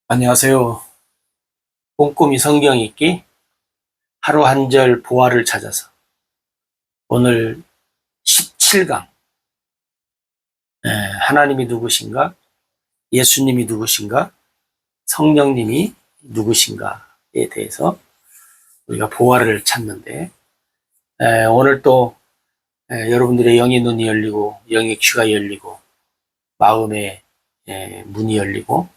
안녕하세요. 꼼꼼히 성경 읽기 하루 한 절 보화를 찾아서 오늘 17강 하나님이 누구신가? 예수님이 누구신가? 성령님이 누구신가에 대해서 우리가 보화를 찾는데 오늘 또 여러분들의 영의 눈이 열리고 영의 귀가 열리고 마음의 문이 열리고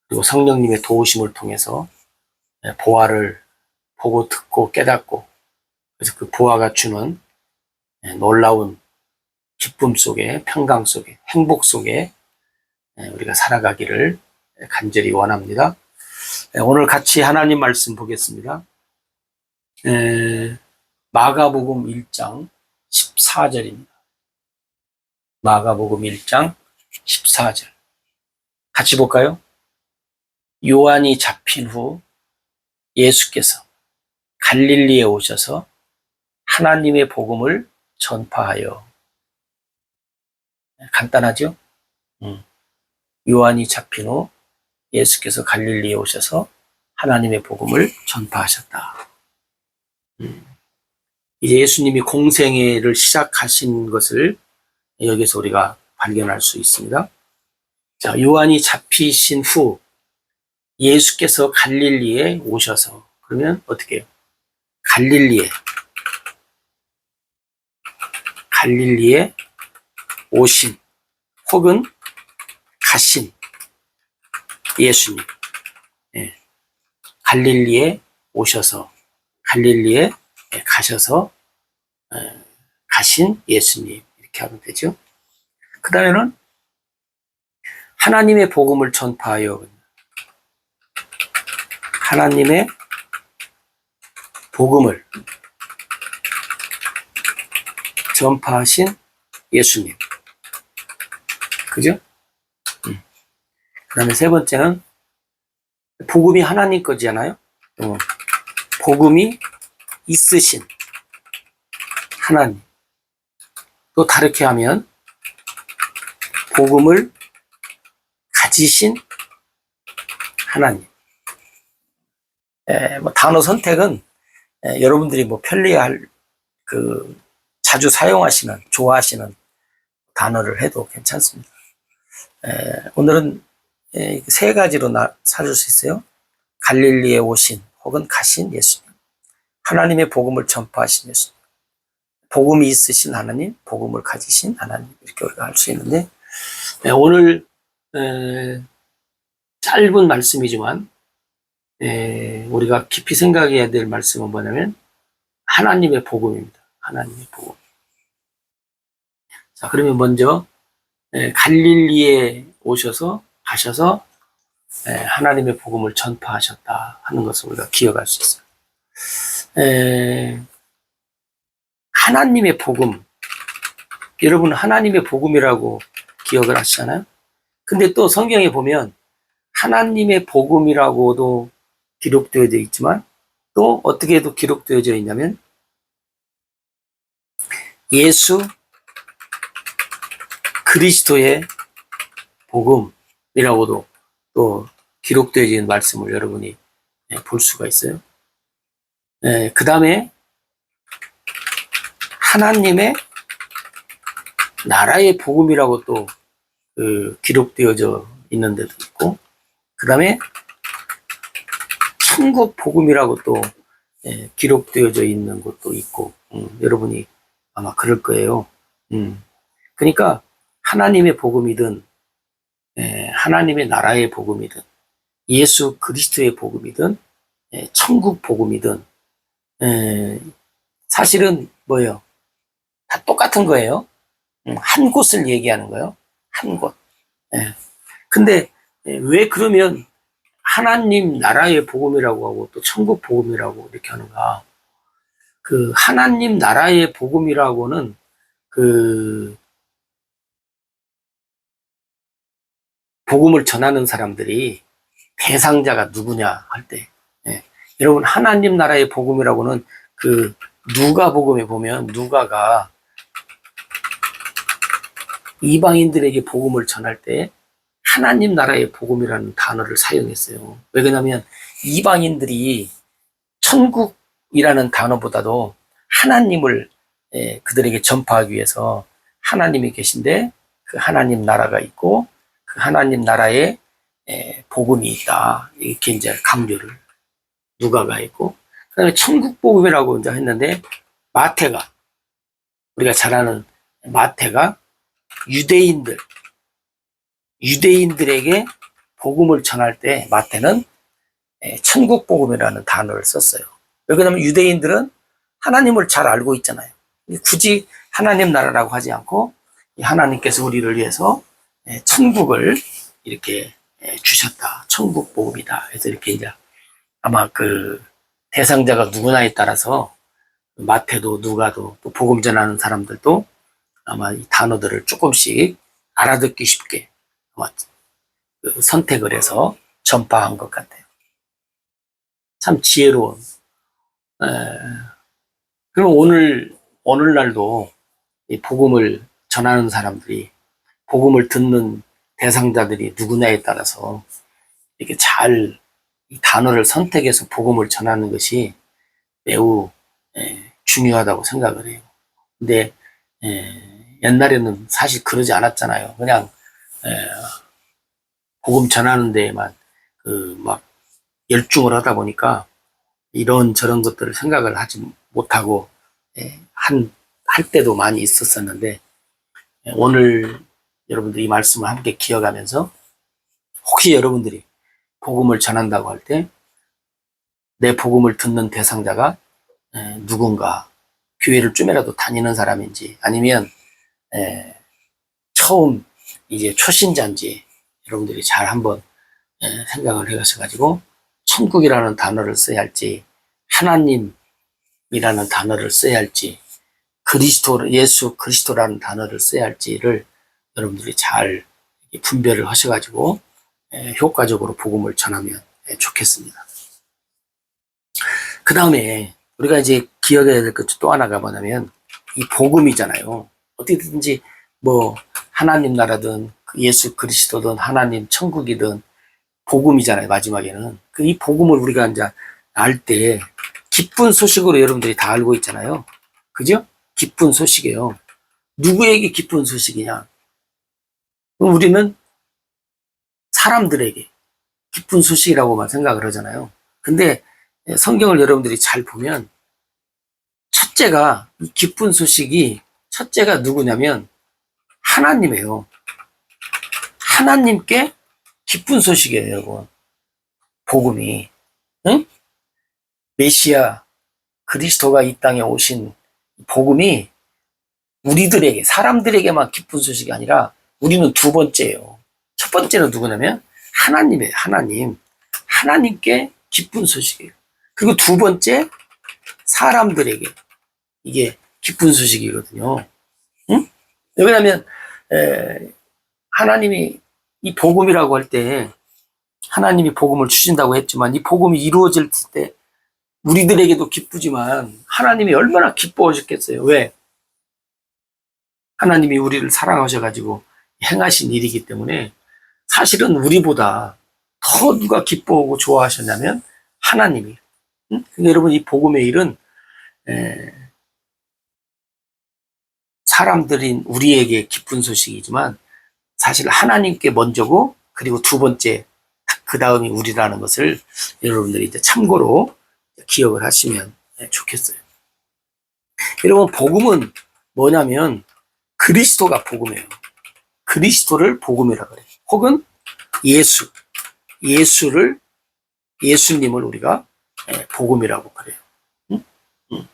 그리고 성령님의 도우심을 통해서 보화를 보고 듣고 깨닫고 그래서 그 보화가 주는 놀라운 기쁨 속에 평강 속에 행복 속에 우리가 살아가기를 간절히 원합니다. 오늘 같이 하나님 말씀 보겠습니다. 마가복음 1장 14절입니다. 마가복음 1장 14절 같이 볼까요? 요한이 잡힌 후 예수께서 갈릴리에 오셔서 하나님의 복음을 전파하여 간단하죠? 요한이 잡힌 후 예수께서 갈릴리에 오셔서 하나님의 복음을 전파하셨다. 이제 예수님이 공생애를 시작하신 것을 여기서 우리가 발견할 수 있습니다. 자, 요한이 잡히신 후 예수께서 갈릴리에 오셔서 그러면 어떻게 해요? 갈릴리에 오신 혹은 가신 예수님. 갈릴리에 오셔서 갈릴리에 가셔서 가신 예수님 이렇게 하면 되죠. 그 다음에는 하나님의 복음을 전파하여 하나님의 복음을 전파하신 예수님. 그죠? 그 다음에 세 번째는 복음이 하나님 거잖아요. 복음이 있으신 하나님. 또 다르게 하면 복음을 가지신 하나님. 단어 선택은 여러분들이 편리할 자주 사용하시는 좋아하시는 단어를 해도 괜찮습니다. 오늘은 세 가지로 찾을 수 있어요. 갈릴리에 오신 혹은 가신 예수님, 하나님의 복음을 전파하신 예수님, 복음이 있으신 하나님, 복음을 가지신 하나님 이렇게 우리가 할 수 있는데 오늘 짧은 말씀이지만 우리가 깊이 생각해야 될 말씀은 뭐냐면 하나님의 복음입니다. 하나님의 복음. 자, 그러면 먼저 갈릴리에 가셔서 하나님의 복음을 전파하셨다 하는 것을 우리가 기억할 수 있어요. 하나님의 복음. 여러분 하나님의 복음이라고 기억을 하시잖아요. 근데 또 성경에 보면 하나님의 복음이라고도 기록되어져 있지만 또 어떻게도 기록되어져 있냐면 예수 그리스도의 복음이라고도 또 기록되어져 있는 말씀을 여러분이 볼 수가 있어요. 그 다음에 하나님의 나라의 복음이라고 또 기록되어져 있는 데도 있고 그 다음에 천국 복음이라고 또 기록되어져 있는 것도 있고 여러분이 아마 그럴 거예요. 그러니까 하나님의 복음이든 하나님의 나라의 복음이든 예수 그리스도의 복음이든 천국 복음이든 사실은 뭐예요? 다 똑같은 거예요. 한 곳을 얘기하는 거예요. 한 곳. 근데 왜 그러면 하나님 나라의 복음이라고 하고 또 천국 복음이라고 이렇게 하는가? 그 하나님 나라의 복음이라고는 복음을 전하는 사람들이 대상자가 누구냐 할 때, 여러분 하나님 나라의 복음이라고는 누가복음에 보면 누가가 이방인들에게 복음을 전할 때 하나님 나라의 복음이라는 단어를 사용했어요. 왜 그러냐면 이방인들이 천국이라는 단어보다도 하나님을 그들에게 전파하기 위해서 하나님이 계신데 그 하나님 나라가 있고 그 하나님 나라에 복음이 있다. 이렇게 이제 강조를 누가가 있고 그다음에 천국 복음이라고 이제 했는데 마태가 우리가 잘 아는 마태가 유대인들에게 복음을 전할 때 마태는 천국 복음이라는 단어를 썼어요. 왜 그러냐면 유대인들은 하나님을 잘 알고 있잖아요. 굳이 하나님 나라라고 하지 않고 하나님께서 우리를 위해서 천국을 이렇게 주셨다. 천국 복음이다. 그래서 이렇게 이제 아마 그 대상자가 누구나에 따라서 마태도 누가도 또 복음 전하는 사람들도 아마 이 단어들을 조금씩 알아듣기 쉽게 아마 선택을 해서 전파한 것 같아요. 참 지혜로운. 그럼 오늘날도 이 복음을 전하는 사람들이 복음을 듣는 대상자들이 누구냐에 따라서 이렇게 잘 이 단어를 선택해서 복음을 전하는 것이 매우 중요하다고 생각을 해요. 근데 옛날에는 사실 그러지 않았잖아요. 그냥 복음 전하는 데에만 막 열중을 하다 보니까 이런 저런 것들을 생각을 하지 못하고 할 때도 많이 있었었는데 오늘 여러분들이 이 말씀을 함께 기억하면서 혹시 여러분들이 복음을 전한다고 할 때 내 복음을 듣는 대상자가 누군가 교회를 좀이라도 다니는 사람인지 아니면 처음 이제 초신자인지 여러분들이 잘 한번 생각을 해가지고 천국이라는 단어를 써야 할지 하나님이라는 단어를 써야 할지 예수 그리스도라는 단어를 써야 할지를 여러분들이 잘 분별을 하셔가지고 효과적으로 복음을 전하면 좋겠습니다. 그 다음에 우리가 이제 기억해야 될 것 또 하나가 뭐냐면 이 복음이잖아요. 어떻게든지 뭐 하나님 나라든 예수 그리스도든 하나님 천국이든 복음이잖아요. 마지막에는 이 복음을 우리가 이제 알 때 기쁜 소식으로 여러분들이 다 알고 있잖아요. 그죠? 기쁜 소식이에요. 누구에게 기쁜 소식이냐? 우리는 사람들에게 기쁜 소식이라고만 생각을 하잖아요. 근데 성경을 여러분들이 잘 보면 첫째가 이 기쁜 소식이 첫째가 누구냐면 하나님이에요. 하나님께 기쁜 소식이에요, 여러분. 복음이. 응? 메시아 그리스도가 이 땅에 오신 복음이 우리들에게 사람들에게만 기쁜 소식이 아니라 우리는 두 번째예요. 첫 번째는 누구냐면 하나님이에요. 하나님께 기쁜 소식이에요. 그리고 두 번째 사람들에게 이게 기쁜 소식이거든요. 응? 왜냐하면 하나님이 이 복음이라고 할 때 하나님이 복음을 주신다고 했지만 이 복음이 이루어질 때 우리들에게도 기쁘지만 하나님이 얼마나 기뻐하셨겠어요. 왜? 하나님이 우리를 사랑하셔가지고 행하신 일이기 때문에 사실은 우리보다 더 누가 기뻐하고 좋아하셨냐면 하나님이. 응? 근데 여러분 이 복음의 일은 사람들인 우리에게 기쁜 소식이지만 사실 하나님께 먼저고 그리고 두 번째 그 다음이 우리라는 것을 여러분들이 이제 참고로 기억을 하시면 좋겠어요. 여러분 복음은 뭐냐면 그리스도가 복음이에요. 그리스도를 복음이라고 해요. 혹은 예수님을 우리가 복음이라고 그래요. 응? 응.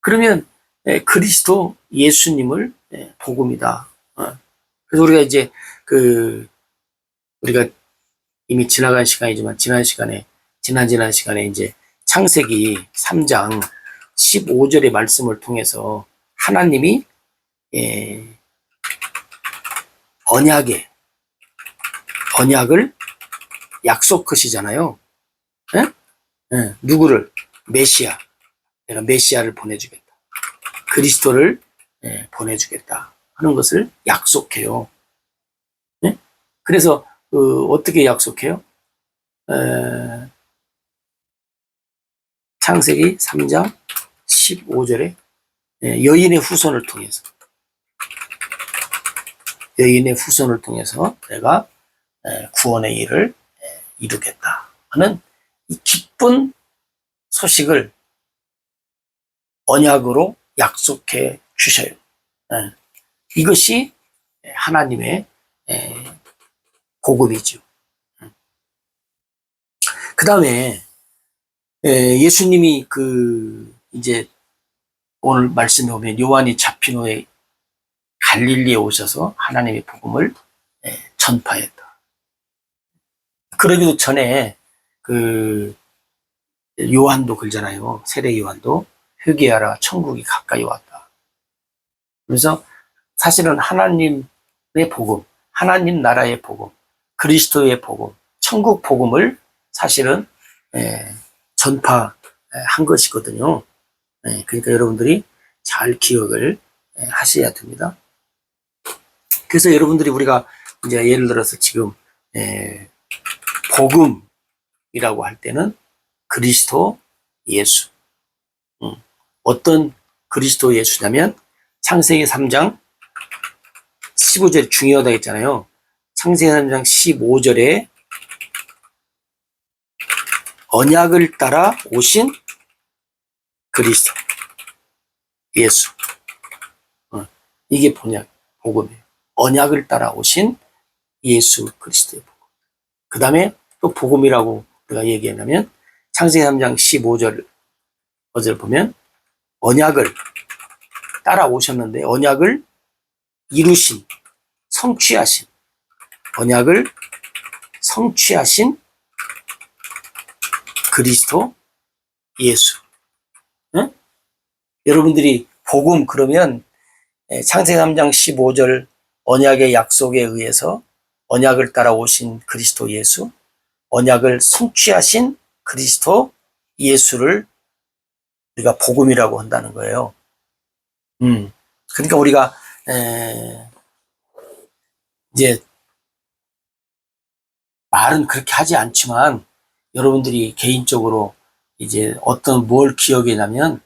그러면 그리스도 예수님을 복음이다. 그래서 우리가 이제 우리가 이미 지나간 시간이지만 지난 시간에 이제 창세기 3장 15절의 말씀을 통해서 하나님이 언약을 약속하시잖아요. 누구를? 메시아. 내가 메시아를 보내주겠다. 그리스도를 보내주겠다 하는 것을 약속해요. 그래서 어떻게 약속해요? 에, 창세기 3장 15절에 여인의 후손을 통해서 내가 구원의 일을 이루겠다 하는 이 기쁜 소식을 언약으로 약속해 주셔요. 이것이 하나님의 복음이죠. 그 다음에 예수님이 이제 오늘 말씀에 보면 요한이 잡힌 후에 갈릴리에 오셔서 하나님의 복음을 전파했다. 그러기도 전에 요한도 그러잖아요. 세례 요한도 회개하라, 천국이 가까이 왔다. 그래서 사실은 하나님의 복음, 하나님 나라의 복음, 그리스도의 복음, 천국 복음을 사실은 전파한 것이거든요. 그러니까 여러분들이 잘 기억을 하셔야 됩니다. 그래서 여러분들이 우리가 이제 예를 들어서 지금 복음이라고 할 때는 그리스도 예수. 어떤 그리스도 예수냐면 창세기 3장 15절이 중요하다 했잖아요. 창세기 3장 15절에 언약을 따라 오신 그리스도 예수. 이게 복음이에요. 언약을 따라 오신 예수 그리스도의 복음. 그 다음에 또 복음이라고 우리가 얘기하냐면 창세기 3장 15절 어제를 보면 언약을 따라오셨는데 언약을 이루신, 성취하신, 언약을 성취하신 그리스도 예수. 응? 여러분들이 복음 그러면 창세기 3장 15절 언약의 약속에 의해서 언약을 따라오신 그리스도 예수, 언약을 성취하신 그리스도 예수를 우리가 복음이라고 한다는 거예요. 그러니까 우리가 이제 말은 그렇게 하지 않지만 여러분들이 개인적으로 이제 뭘 기억해냐면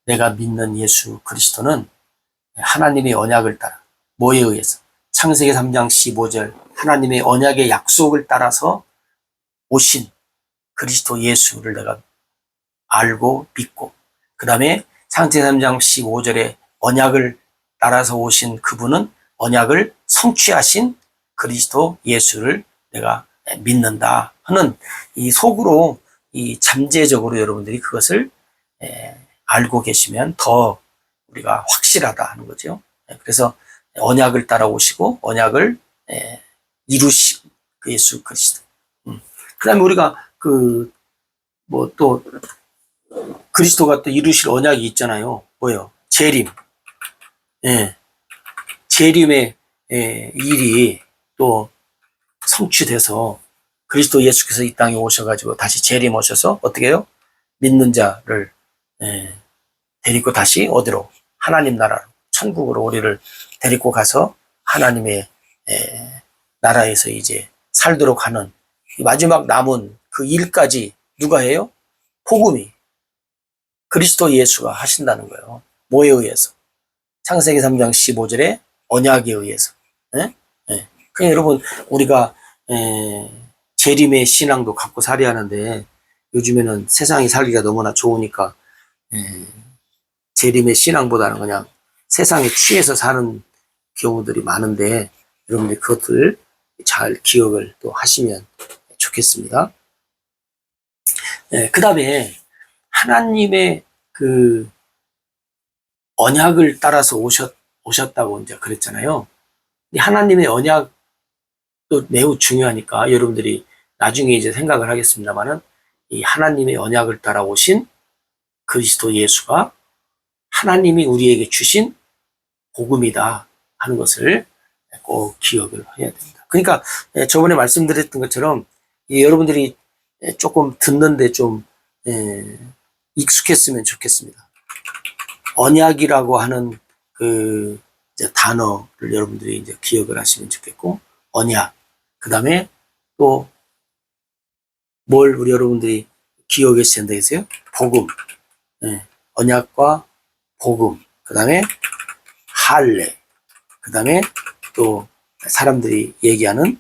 내가 믿는 예수 그리스도는 하나님의 언약을 따라 뭐에 의해서 창세기 3장 15절 하나님의 언약의 약속을 따라서 오신 그리스도 예수를 내가 알고 믿고 그 다음에 창세기 3장 15절에 언약을 따라서 오신 그분은 언약을 성취하신 그리스도 예수를 내가 믿는다 하는 이 속으로 이 잠재적으로 여러분들이 그것을 알고 계시면 더 우리가 확실하다 하는 거죠. 그래서 언약을 따라오시고 언약을 이루신 그 예수 그리스도. 그 다음에 우리가 또 그리스도가 또 이루실 언약이 있잖아요. 뭐요? 재림. 재림의 일이 또 성취돼서 그리스도 예수께서 이 땅에 오셔가지고 다시 재림 오셔서 어떻게 해요? 믿는 자를 데리고 다시 어디로? 하나님 나라로, 천국으로 우리를 데리고 가서 하나님의 나라에서 이제 살도록 하는 마지막 남은 그 일까지 누가 해요? 복음이 그리스도 예수가 하신다는 거예요. 뭐에 의해서? 창세기 3장 15절에 언약에 의해서. 그냥 여러분 우리가 재림의 신앙도 갖고 살아야 하는데 요즘에는 세상이 살기가 너무나 좋으니까 재림의 신앙보다는 그냥 세상에 취해서 사는 경우들이 많은데 여러분들 그것들 잘 기억을 또 하시면 좋겠습니다. 그 다음에 하나님의 그 언약을 따라서 오셨다고 이제 그랬잖아요. 하나님의 언약도 매우 중요하니까 여러분들이 나중에 이제 생각을 하겠습니다만은 이 하나님의 언약을 따라 오신 그리스도 예수가 하나님이 우리에게 주신 복음이다 하는 것을 꼭 기억을 해야 됩니다. 그러니까 저번에 말씀드렸던 것처럼 여러분들이 조금 듣는데 좀 익숙했으면 좋겠습니다. 언약이라고 하는 그 이제 단어를 여러분들이 이제 기억을 하시면 좋겠고, 언약, 그 다음에 또 뭘 우리 여러분들이 기억하셔야 되겠어요? 복음, 언약과 복음, 그 다음에 할례, 그 다음에 또 사람들이 얘기하는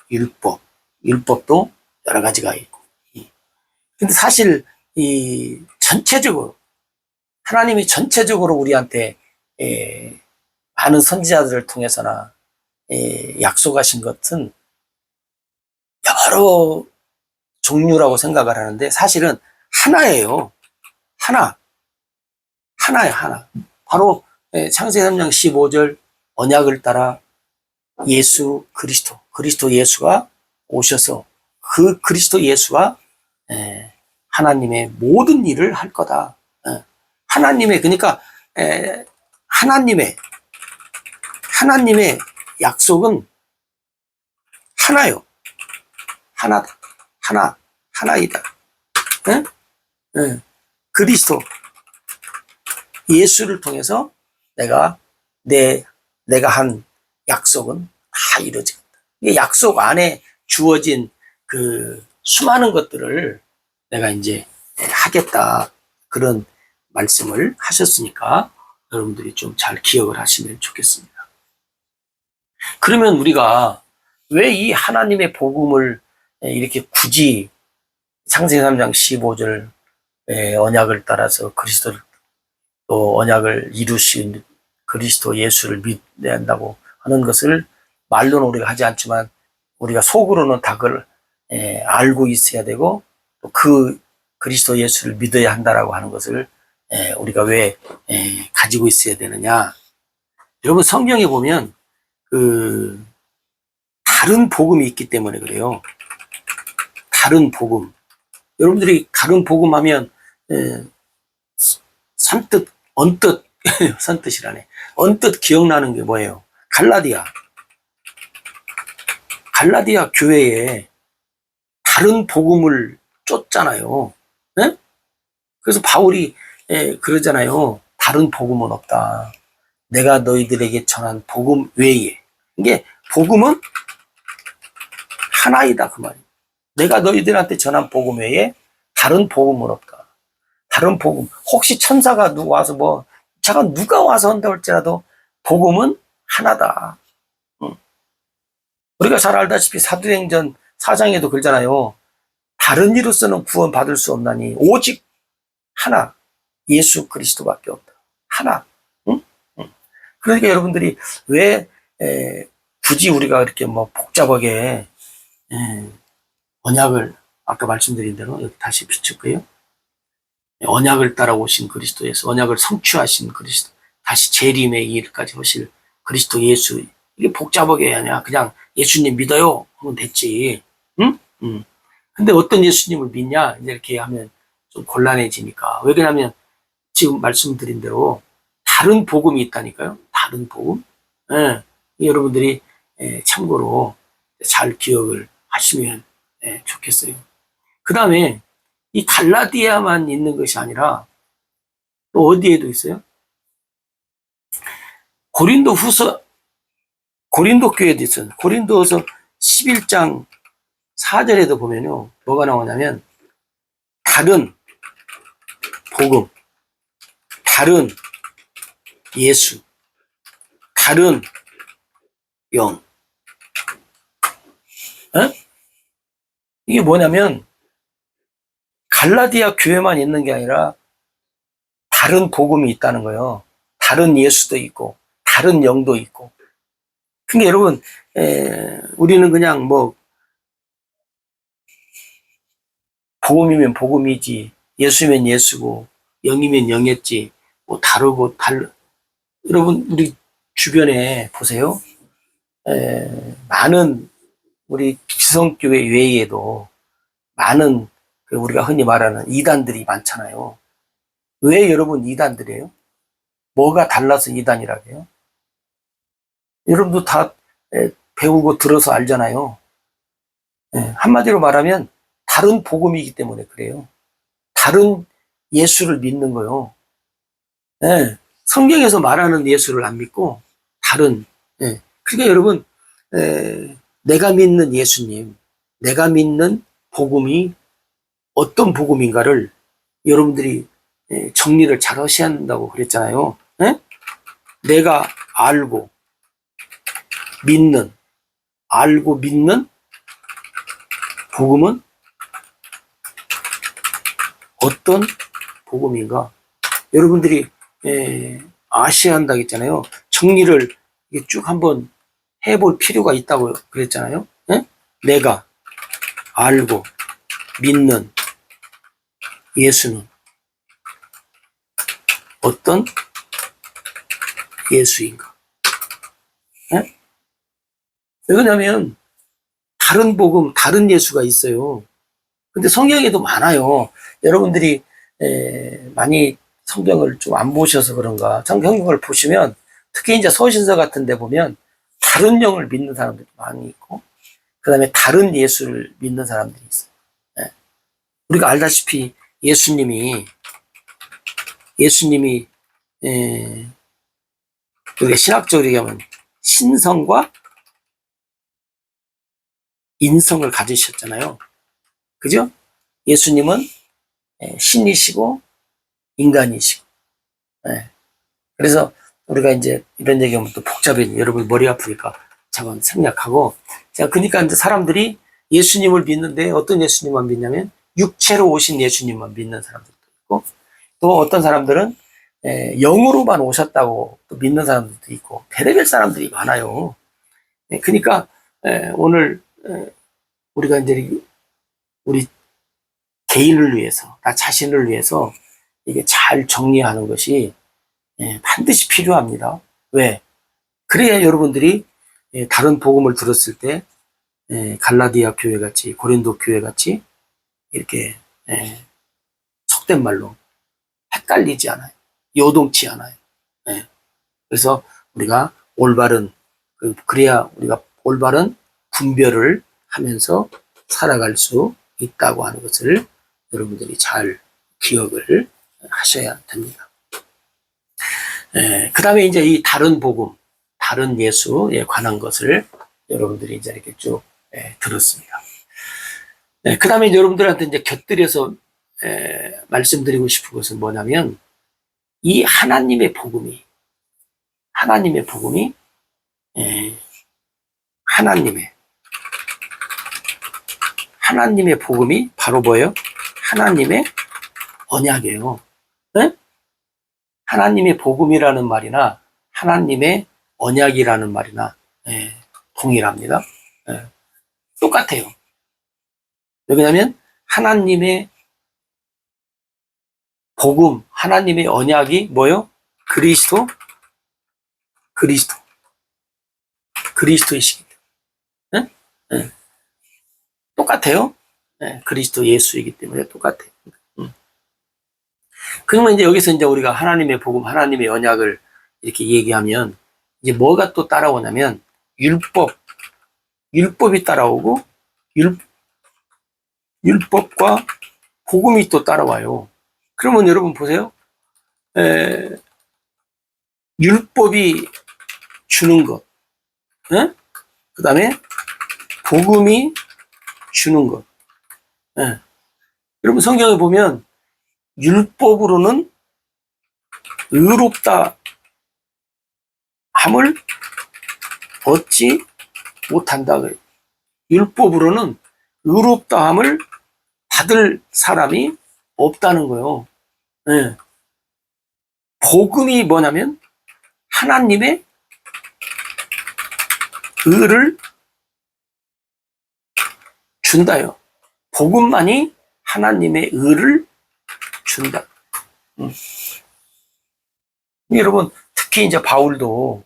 율법도 여러 가지가 있고. 근데 사실 전체적으로 하나님이 전체적으로 우리한테 많은 선지자들을 통해서나 약속하신 것은 여러 종류라고 생각을 하는데 사실은 하나예요. 하나예요, 하나. 바로 창세기 3장 15절 언약을 따라 예수 그리스도 예수가 오셔서 그 그리스도 예수가 하나님의 모든 일을 할 거다. 하나님의, 그러니까 하나님의 약속은 하나요. 하나다. 하나이다. 그리스도 예수를 통해서 내가 한 약속은 다 이루어지겠다. 이게 약속 안에 주어진 그 수많은 것들을 내가 이제 하겠다. 그런 말씀을 하셨으니까 여러분들이 좀 잘 기억을 하시면 좋겠습니다. 그러면 우리가 왜 이 하나님의 복음을 이렇게 굳이 창세기 3장 15절 언약을 따라서 그리스도를 또 언약을 이루신 그리스도 예수를 믿어야 한다고 하는 것을 말로는 우리가 하지 않지만 우리가 속으로는 다 그걸 알고 있어야 되고 또 그 그리스도 예수를 믿어야 한다라고 하는 것을 우리가 왜 가지고 있어야 되느냐? 여러분 성경에 보면 그 다른 복음이 있기 때문에 그래요. 다른 복음. 여러분들이 다른 복음 하면 언뜻 선뜻이라네. 언뜻 기억나는 게 뭐예요? 갈라디아 교회에 다른 복음을 쫓잖아요. 네? 그래서 바울이 그러잖아요. 다른 복음은 없다. 내가 너희들에게 전한 복음 외에. 이게 복음은 하나이다 그 말이에요. 내가 너희들한테 전한 복음 외에 다른 복음은 없다. 다른 복음. 혹시 천사가 누가 와서 누가 와서 한다고 할지라도 복음은 하나다. 우리가 잘 알다시피 사도행전 4장에도 그러잖아요. 다른 이로서는 구원 받을 수 없나니 오직 하나 예수 그리스도밖에 없다. 하나. 그러니까 여러분들이 왜 굳이 우리가 이렇게 복잡하게 언약을 아까 말씀드린 대로 여기 다시 비출게요. 언약을 따라오신 그리스도 예수, 언약을 성취하신 그리스도, 다시 재림의 일까지 하실 그리스도 예수. 이게 복잡하게 하냐? 그냥 예수님 믿어요 하면 됐지. 응? 근데 어떤 예수님을 믿냐? 이렇게 하면 좀 곤란해지니까. 왜 그러냐면 지금 말씀드린 대로 다른 복음이 있다니까요. 다른 복음. 여러분들이 참고로 잘 기억을 하시면 좋겠어요. 그 다음에 이 갈라디아만 있는 것이 아니라 또 어디에도 있어요? 고린도 교회도 있어요. 고린도서 11장 4절에도 보면요. 뭐가 나오냐면 다른 복음, 다른 예수, 다른 영. 이게 뭐냐면 갈라디아 교회만 있는 게 아니라 다른 복음이 있다는 거예요. 다른 예수도 있고 다른 영도 있고. 그러니까 여러분 우리는 그냥 복음이면 복음이지 예수면 예수고 영이면 영이었지 다르고 여러분 우리 주변에 보세요. 많은 우리 기성교회 외에도 많은 우리가 흔히 말하는 이단들이 많잖아요. 왜 여러분 이단들이에요? 뭐가 달라서 이단이라고 해요? 여러분도 다 배우고 들어서 알잖아요. 한마디로 말하면 다른 복음이기 때문에 그래요. 다른 예수를 믿는 거요. 성경에서 말하는 예수를 안 믿고 다른. 그러니까 여러분 내가 믿는 예수님, 내가 믿는 복음이 어떤 복음인가를 여러분들이 정리를 잘 하셔야 한다고 그랬잖아요. 에? 내가 알고 믿는 복음은 어떤 복음인가? 여러분들이 아셔야 한다고 했잖아요. 정리를 쭉 한번 해볼 필요가 있다고 그랬잖아요. 에? 내가 알고 믿는 예수는 어떤 예수인가? 에? 왜냐하면 다른 복음, 다른 예수가 있어요. 근데 성경에도 많아요. 여러분들이 많이 성경을 좀 안 보셔서 그런가. 성경을 보시면 특히 이제 서신서 같은 데 보면 다른 영을 믿는 사람들이 많이 있고 그 다음에 다른 예수를 믿는 사람들이 있어요. 예. 우리가 알다시피 예수님이 우리가 신학적으로 얘기하면 신성과 인성을 가지셨잖아요. 그죠? 예수님은 신이시고 인간이시고. 예. 그래서 우리가 이제 이런 얘기하면 또 복잡해요. 여러분 머리 아프니까 잠깐 생략하고. 자, 그러니까 이제 사람들이 예수님을 믿는데 어떤 예수님만 믿냐면 육체로 오신 예수님만 믿는 사람들도 있고 또 어떤 사람들은 영으로만 오셨다고 또 믿는 사람들도 있고 별의별 사람들이 많아요. 그러니까 오늘 우리가 이제 우리 개인을 위해서, 나 자신을 위해서 이게 잘 정리하는 것이 반드시 필요합니다. 왜? 그래야 여러분들이 다른 복음을 들었을 때 갈라디아 교회 같이 고린도 교회 같이 이렇게 속된 말로 헷갈리지 않아요. 요동치 않아요. 그래서 우리가 그래야 우리가 올바른 분별을 하면서 살아갈 수 있다고 하는 것을 여러분들이 잘 기억을 하셔야 됩니다. 그 다음에 이제 이 다른 복음, 다른 예수에 관한 것을 여러분들이 이제 이렇게 쭉 들었습니다. 그 다음에 여러분들한테 이제 곁들여서 말씀드리고 싶은 것은 뭐냐면 이 하나님의 복음이 하나님의 복음이 바로 뭐예요? 하나님의 언약이에요. 네? 하나님의 복음이라는 말이나 하나님의 언약이라는 말이나 동일합니다. 똑같아요. 왜냐하면 하나님의 복음, 하나님의 언약이 뭐예요? 그리스도이시기 때문에. 똑같아요. 그리스도 예수이기 때문에 똑같아요. 그러면 이제 여기서 이제 우리가 하나님의 복음, 하나님의 언약을 이렇게 얘기하면 이제 뭐가 또 따라오냐면 율법이 따라오고 율법과 복음이 또 따라와요. 그러면 여러분 보세요. 율법이 주는 것, 그 다음에 복음이 주는 것. 여러분 성경에 보면 율법으로는 의롭다 함을 얻지 못한다. 율법으로는 의롭다 함을 받을 사람이 없다는 거예요. 복음이 뭐냐면 하나님의 의를 준다요. 복음만이 하나님의 의를 준다. 여러분, 특히 이제 바울도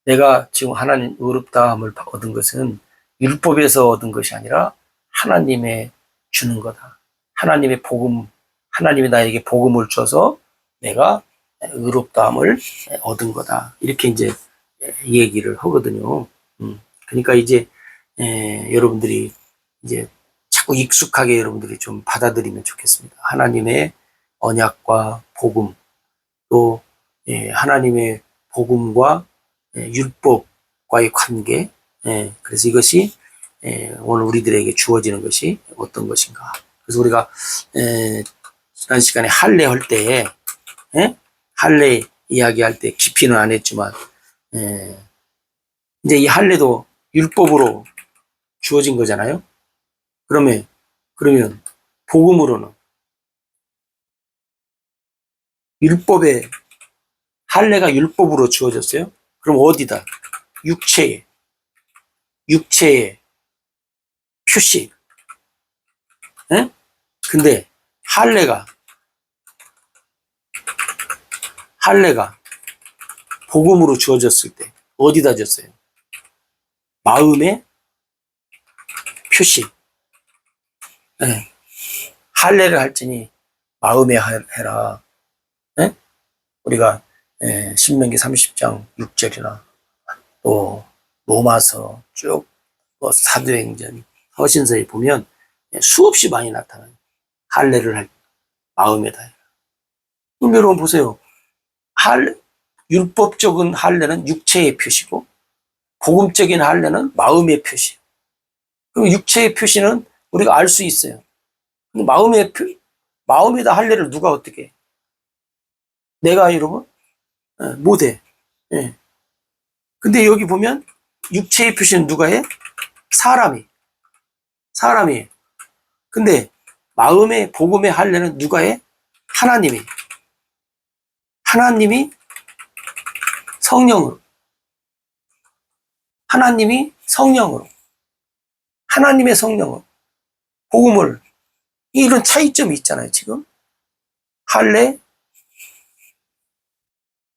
내가 지금 하나님 의롭다함을 얻은 것은 율법에서 얻은 것이 아니라 하나님의 주는 거다. 하나님의 복음, 하나님이 나에게 복음을 줘서 내가 의롭다함을 얻은 거다. 이렇게 이제 얘기를 하거든요. 그러니까 이제 여러분들이 이제 자꾸 익숙하게 여러분들이 좀 받아들이면 좋겠습니다. 하나님의 언약과 복음, 또 하나님의 복음과 율법과의 관계, 그래서 이것이 오늘 우리들에게 주어지는 것이 어떤 것인가. 그래서 우리가 지난 시간에 할례 할 때에 할례 이야기할 때 깊이는 안 했지만 이제 이 할례도 율법으로 주어진 거잖아요. 그러면 복음으로는 율법에 할례가 율법으로 주어졌어요. 그럼 어디다? 육체의 표시. 근데 할례가 복음으로 주어졌을 때 어디다 줬어요? 마음의 표시. 할례를 할지니 마음에 해라. 우리가 신명기 30장 6절이나 또 로마서 쭉 사도행전 서신서에 보면 수없이 많이 나타나요. 할례를 할 마음에다 해라. 그럼 여러분 보세요. 율법적인 할례는 육체의 표시고 복음적인 할례는 마음의 표시. 그럼 육체의 표시는 우리가 알 수 있어요. 근데 마음에다 할례를 누가 어떻게 해? 내가 여러분 못해. 근데 여기 보면 육체의 표시는 누가 해? 사람이. 근데 마음의 복음의 할례는 누가 해? 하나님이 성령으로. 하나님의 성령으로 복음을. 이런 차이점이 있잖아요. 지금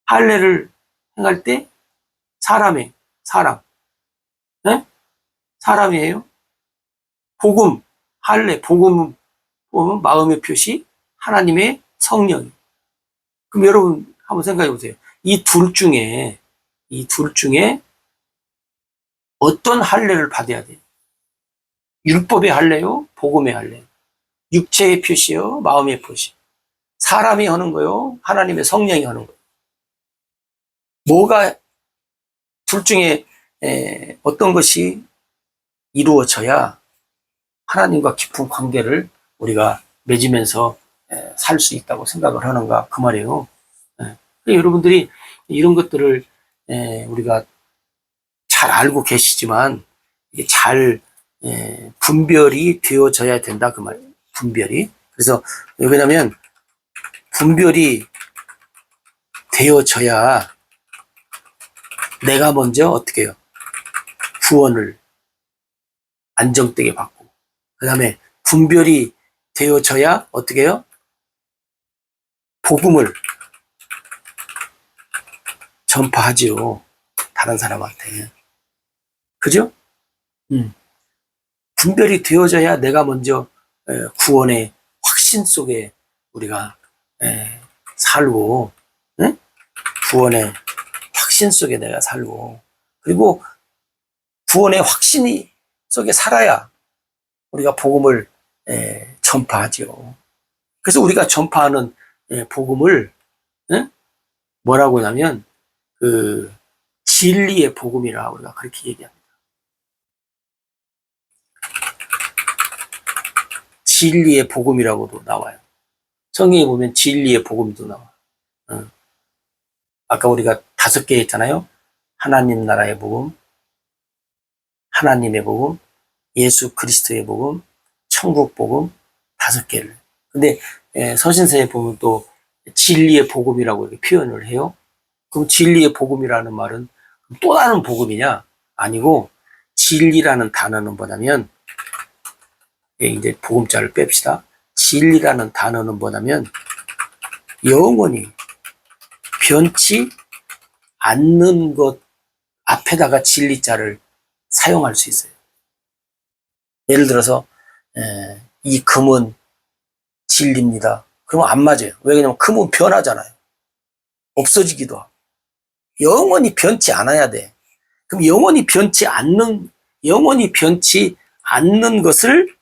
할례를 행할 때 사람 사람이에요. 복음은 마음의 표시, 하나님의 성령. 그럼 여러분 한번 생각해 보세요. 이 둘 중에 어떤 할례를 받아야 돼요? 율법의 할례요? 복음의 할례요? 육체의 표시요? 마음의 표시? 사람이 하는 거요? 하나님의 성령이 하는 거요? 뭐가 둘 중에 어떤 것이 이루어져야 하나님과 깊은 관계를 우리가 맺으면서 살 수 있다고 생각을 하는가 그 말이에요. 여러분들이 이런 것들을 우리가 잘 알고 계시지만 이게 잘 분별이 되어져야 된다 그 말이에요. 분별이. 그래서 왜냐하면 분별이 되어져야 내가 먼저 어떻게 해요? 구원을 안정되게 받고, 그 다음에 분별이 되어져야 어떻게 해요? 복음을 전파하지요. 다른 사람한테. 그죠? 분별이 되어져야 내가 먼저 구원의 확신 속에 우리가 살고, 구원의 확신 속에 내가 살고, 그리고 구원의 확신이 속에 살아야 우리가 복음을 전파하죠. 그래서 우리가 전파하는 복음을 뭐라고 하냐면 그 진리의 복음이라 우리가 그렇게 얘기합니다. 진리의 복음이라고도 나와요. 성경에 보면 진리의 복음도 나와요. 아까 우리가 5개 했잖아요. 하나님 나라의 복음, 하나님의 복음, 예수 그리스도의 복음, 천국 복음 5개를. 근데 서신서에 보면 또 진리의 복음이라고 이렇게 표현을 해요. 그럼 진리의 복음이라는 말은 또 다른 복음이냐? 아니고 진리라는 단어는 뭐냐면 이제 복음자를 뺍시다. 진리라는 단어는 뭐냐면 영원히 변치 않는 것 앞에다가 진리자를 사용할 수 있어요. 예를 들어서 이 금은 진리입니다. 그러면 안 맞아요. 왜냐면 금은 변하잖아요. 없어지기도 하고. 영원히 변치 않아야 돼. 그럼 영원히 변치 않는 것을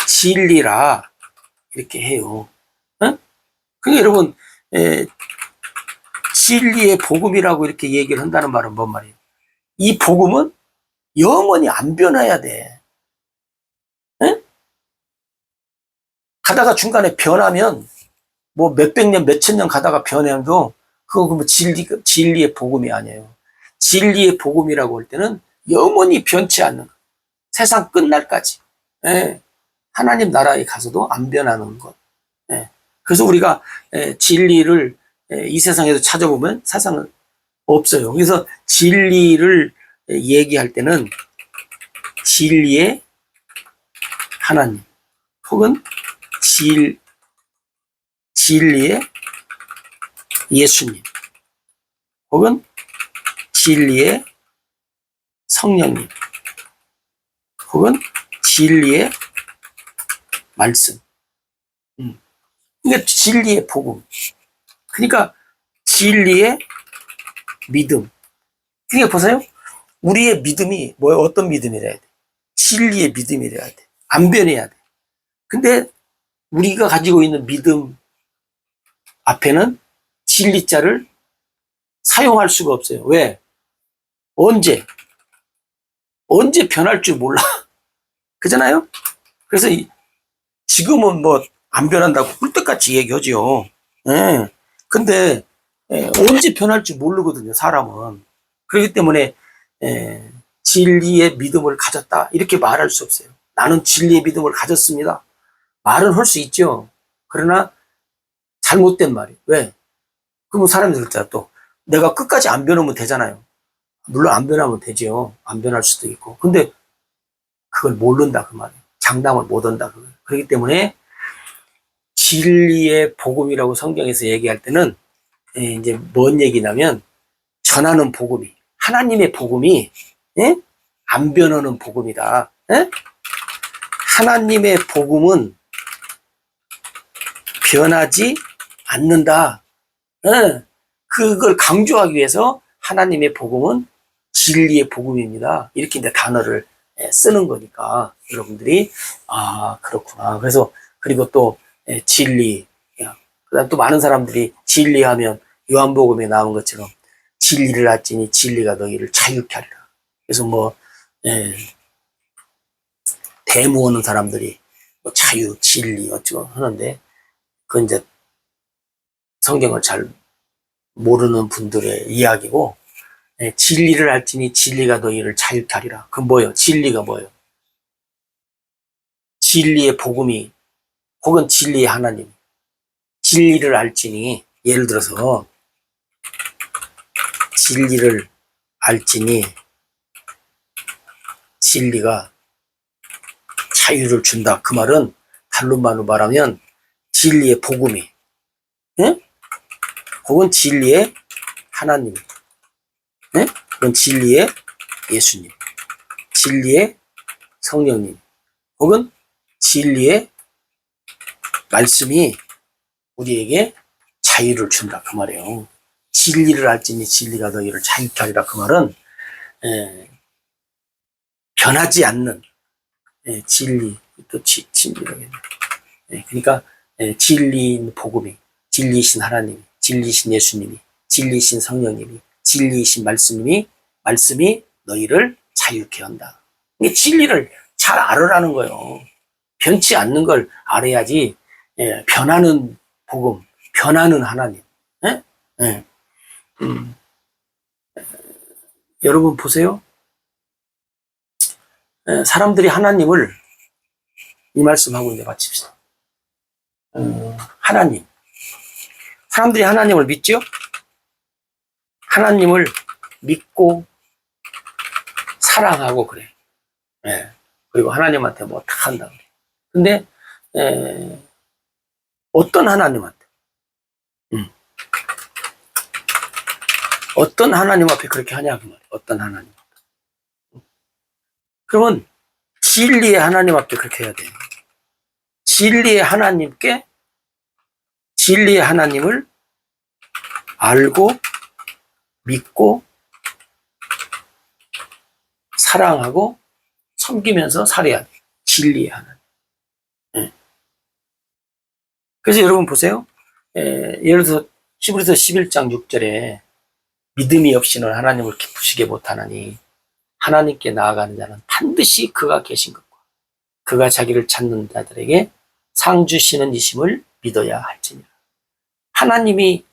진리라 이렇게 해요. 그러니까 여러분 진리의 복음이라고 이렇게 얘기를 한다는 말은 뭔 말이에요? 이 복음은 영원히 안 변해야 돼. 에? 가다가 중간에 변하면 뭐 몇백 년, 몇천 년 가다가 변해도 그거 뭐 진리의 복음이 아니에요. 진리의 복음이라고 할 때는 영원히 변치 않는 것. 세상 끝날까지. 예. 하나님 나라에 가서도 안 변하는 것. 예. 그래서 우리가 진리를 이 세상에서 찾아보면 세상은 없어요. 그래서 진리를 얘기할 때는 진리의 하나님 혹은 진리의 예수님 혹은 진리의 성령님 혹은 진리의 말씀. 이게 진리의 복음. 그러니까 진리의 믿음. 그러니까 보세요. 우리의 믿음이 뭐예요? 어떤 믿음이래야 돼? 진리의 믿음이래야 돼. 안 변해야 돼. 근데 우리가 가지고 있는 믿음 앞에는 진리자를 사용할 수가 없어요. 왜? 언제 변할 줄 몰라. 그잖아요? 그래서 지금은 뭐 안 변한다고 꿀떡같이 얘기하죠. 예. 근데 언제 변할 줄 모르거든요, 사람은. 그렇기 때문에 진리의 믿음을 가졌다 이렇게 말할 수 없어요. 나는 진리의 믿음을 가졌습니다. 말은 할 수 있죠. 그러나 잘못된 말이에요. 왜? 그러면 사람들이 그랬잖아. 또 내가 끝까지 안 변하면 되잖아요. 물론 안 변하면 되죠. 안 변할 수도 있고. 근데 그걸 모른다 그 말이에요. 장담을 못 한다 그거예요. 그렇기 때문에 진리의 복음이라고 성경에서 얘기할 때는 이제 뭔 얘기냐면 전하는 복음이 하나님의 복음이 안 변하는 복음이다. 하나님의 복음은 변하지 않는다. 그걸 강조하기 위해서 하나님의 복음은 진리의 복음입니다. 이렇게 이제 단어를 쓰는 거니까 여러분들이 그렇구나. 그래서 그리고 또 진리. 그다음 또 많은 사람들이 진리하면 요한복음에 나온 것처럼 진리를 알지니 진리가 너희를 자유케 하리라. 그래서 뭐 대모하는 사람들이 뭐 자유, 진리 어쩌고 하는데 그건 이제 성경을 잘 모르는 분들의 이야기고 진리를 알지니 진리가 너희를 자유케 하리라. 그건 뭐예요? 진리가 뭐예요? 진리의 복음이 혹은 진리의 하나님. 진리를 알지니 예를 들어서 진리를 알지니 진리가 자유를 준다. 그 말은 달론만으로 말하면 진리의 복음이 혹은 진리의 하나님 혹은 진리의 예수님 진리의 성령님 혹은 진리의 말씀이 우리에게 자유를 준다. 그 말이에요. 진리를 알지니 진리가 너희를 자유케 하리라. 그 말은 변하지 않는 진리, 또 진리라겠네. 그러니까 진리인 복음이, 진리이신 하나님, 진리이신 예수님이, 진리이신 성령님이, 진리이신 말씀이 너희를 자유케 한다. 이게 진리를 잘 알으라는 거예요. 변치 않는 걸 알아야지 변하는 복음, 변하는 하나님. 여러분 보세요. 사람들이 하나님을 이 말씀하고 이제 마칩시다. 하나님. 사람들이 하나님을 믿죠? 하나님을 믿고 사랑하고 그래. 그리고 하나님한테 뭐 다 한다 그래. 근데 어떤 하나님한테? 어떤 하나님 앞에 그렇게 하냐 그 말이야. 어떤 하나님 앞에. 그러면 진리의 하나님 앞에 그렇게 해야 돼. 진리의 하나님께 진리의 하나님을 알고 믿고 사랑하고 섬기면서 살아야 돼. 진리의 하나님. 그래서 여러분 보세요. 예를 들어서 히브리서 11장 6절에 믿음이 없이는 하나님을 기쁘시게 못하나니 하나님께 나아가는 자는 반드시 그가 계신 것과 그가 자기를 찾는 자들에게 상 주시는 이심을 믿어야 할지니라. 하나님이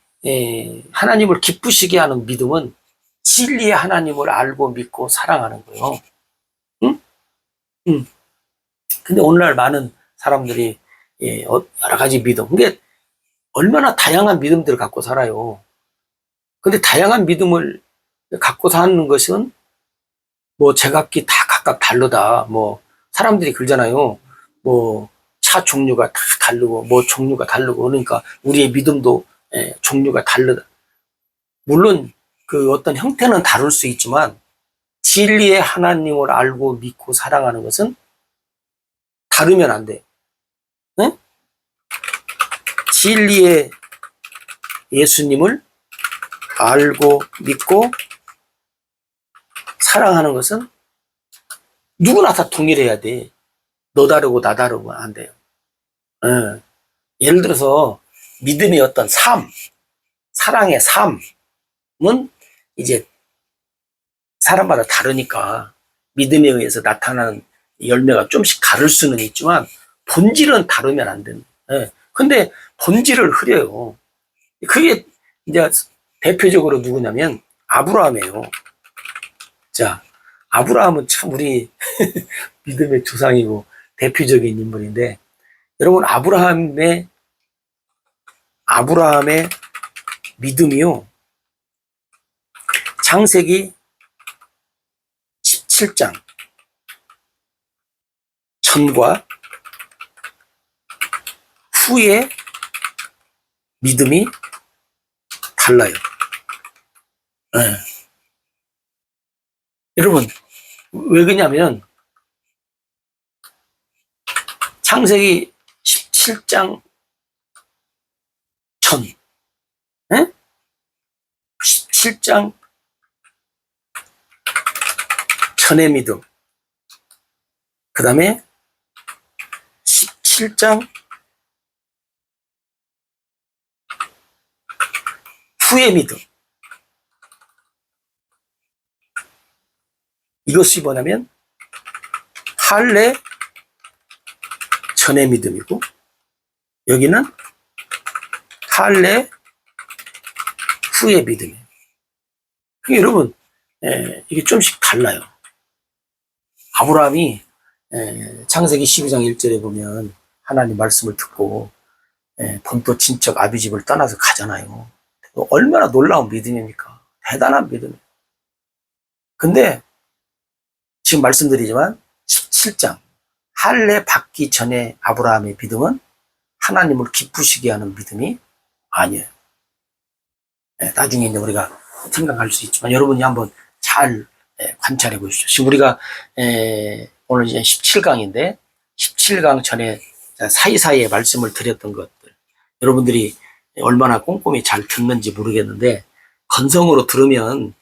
하나님을 기쁘시게 하는 믿음은 진리의 하나님을 알고 믿고 사랑하는 거예요. 응? 응. 근데 오늘날 많은 사람들이 여러 가지 믿음, 그게 얼마나 다양한 믿음들을 갖고 살아요. 근데 다양한 믿음을 갖고 사는 것은 뭐 제각기 다 각각 다르다. 뭐 사람들이 그러잖아요. 뭐 차 종류가 다 다르고 뭐 종류가 다르고 그러니까 우리의 믿음도 종류가 다르다. 물론 그 어떤 형태는 다를 수 있지만 진리의 하나님을 알고 믿고 사랑하는 것은 다르면 안 돼. 응? 진리의 예수님을 알고 믿고 사랑하는 것은 누구나 다 동일해야 돼. 너 다르고 나 다르고 안 돼요. 예를 들어서 믿음의 어떤 삶, 사랑의 삶은 이제 사람마다 다르니까 믿음에 의해서 나타나는 열매가 좀씩 다를 수는 있지만 본질은 다르면 안 된다. 근데 본질을 흐려요. 그게 이제 대표적으로 누구냐면 아브라함이에요. 자, 아브라함은 참 우리 믿음의 조상이고 대표적인 인물인데, 여러분 아브라함의 믿음이요, 창세기 17장 전과 후의 믿음이 달라요. 여러분 왜 그러냐면 창세기 17장 전, 17장 전의 믿음, 그 다음에 17장 후의 믿음, 이것이 뭐냐면 할례 전의 믿음이고, 여기는 할례 후의 믿음이에요. 그러니까 여러분 이게 좀씩 달라요. 아브라함이 창세기 12장 1절에 보면 하나님 말씀을 듣고 본토 친척 아비집을 떠나서 가잖아요. 얼마나 놀라운 믿음입니까? 대단한 믿음이에요. 근데 지금 말씀드리지만 17장 할례 받기 전에 아브라함의 믿음은 하나님을 기쁘시게 하는 믿음이 아니에요. 나중에 이제 우리가 생각할 수 있지만 여러분이 한번 잘 관찰해 보십시오. 지금 우리가 오늘 이제 17강인데 17강 전에 사이사이에 말씀을 드렸던 것들, 여러분들이 얼마나 꼼꼼히 잘 듣는지 모르겠는데 건성으로 들으면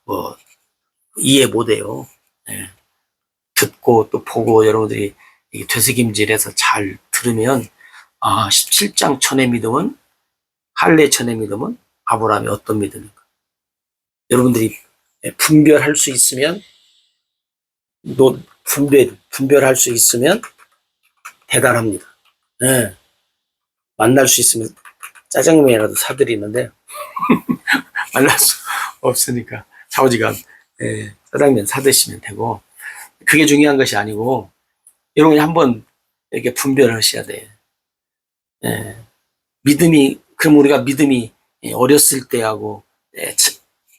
뭐 이해 못해요. 듣고 또 보고 여러분들이 되새김질해서 잘 들으면 17장 전의 믿음은, 할례 전의 믿음은 아브라함이 어떤 믿음인가, 여러분들이 분별할 수 있으면, 분별할 수 있으면 대단합니다. 만날 수 있으면 짜장면이라도 사드리는데 만날 수 없으니까 좌우지간 짜장면 사드시면 되고, 그게 중요한 것이 아니고 여러분이 한번 이렇게 분별을 하셔야 돼요. 믿음이, 그럼 우리가 믿음이 어렸을 때하고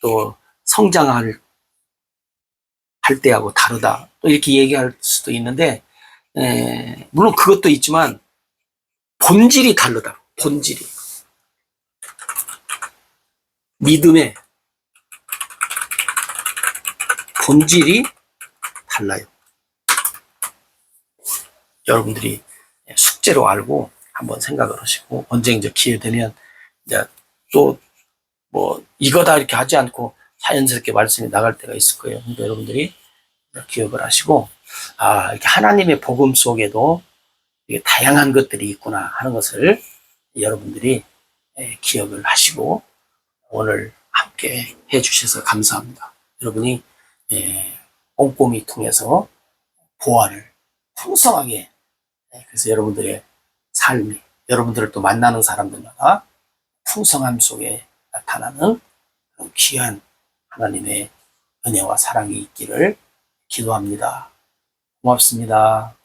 또 성장할 때하고 다르다, 또 이렇게 얘기할 수도 있는데, 물론 그것도 있지만 본질이 다르다. 본질이, 믿음의 본질이 달라요. 여러분들이 숙제로 알고 한번 생각을 하시고, 언제 이제 기회 되면 이제 또 뭐 이거다 이렇게 하지 않고 자연스럽게 말씀이 나갈 때가 있을 거예요. 그러니까 여러분들이 기억을 하시고, 이렇게 하나님의 복음 속에도 이게 다양한 것들이 있구나 하는 것을 여러분들이 기억을 하시고 오늘 함께 해주셔서 감사합니다. 여러분이 꼼꼼히 통해서 보화를 풍성하게, 그래서 여러분들의 삶이, 여러분들을 또 만나는 사람들마다 풍성함 속에 나타나는 그런 귀한 하나님의 은혜와 사랑이 있기를 기도합니다. 고맙습니다.